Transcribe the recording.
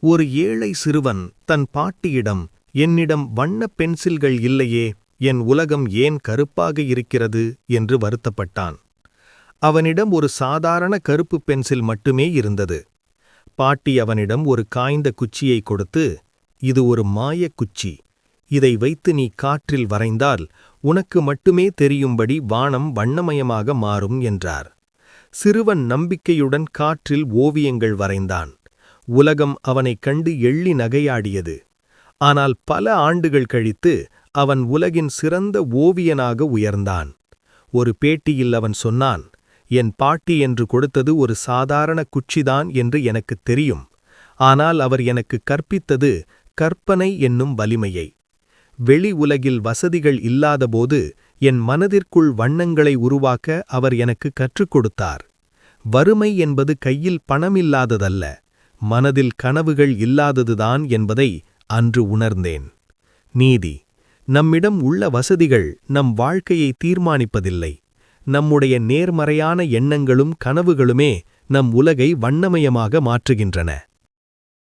ஒரு ஏழை சிறுவன் தன் பாட்டியிடம், என்னிடம் வண்ணப் பென்சில்கள் இல்லையே, என் உலகம் ஏன் கருப்பாக இருக்கிறது என்று வருத்தப்பட்டான். அவனிடம் ஒரு சாதாரண கருப்பு பென்சில் மட்டுமே இருந்தது. பாட்டி அவனிடம் ஒரு காய்ந்த குச்சியை கொடுத்து, இது ஒரு மாயக் குச்சி, இதை வைத்து நீ காற்றில் வரைந்தால் உனக்கு மட்டுமே தெரியும்படி வானம் வண்ணமயமாக மாறும் என்றார். சிறுவன் நம்பிக்கையுடன் காற்றில் ஓவியங்கள் வரைந்தான். உலகம் அவனைக் கண்டு எள்ளி நகையாடியது. ஆனால் பல ஆண்டுகள் கழித்து அவன் உலகின் சிறந்த ஓவியனாக உயர்ந்தான். ஒரு பேட்டியில் அவன் சொன்னான், என் பாட்டி என்று கொடுத்தது ஒரு சாதாரண குச்சிதான் என்று எனக்குத் தெரியும். ஆனால் அவர் எனக்கு கற்பித்தது கற்பனை என்னும் வலிமையை. வெளி உலகில் வசதிகள் இல்லாதபோது என் மனதிற்குள் வண்ணங்களை உருவாக்க அவர் எனக்கு கற்றுக் கொடுத்தார். வறுமை என்பது கையில் பணமில்லாததல்ல, மனதில் கனவுகள் இல்லாததுதான் என்பதை அன்று உணர்ந்தேன். நீதி: நம்மிடம் உள்ள வசதிகள் நம் வாழ்க்கையை தீர்மானிப்பதில்லை. நம்முடைய நேர்மறையான எண்ணங்களும் கனவுகளுமே நம் உலகை வண்ணமயமாக மாற்றுகின்றன.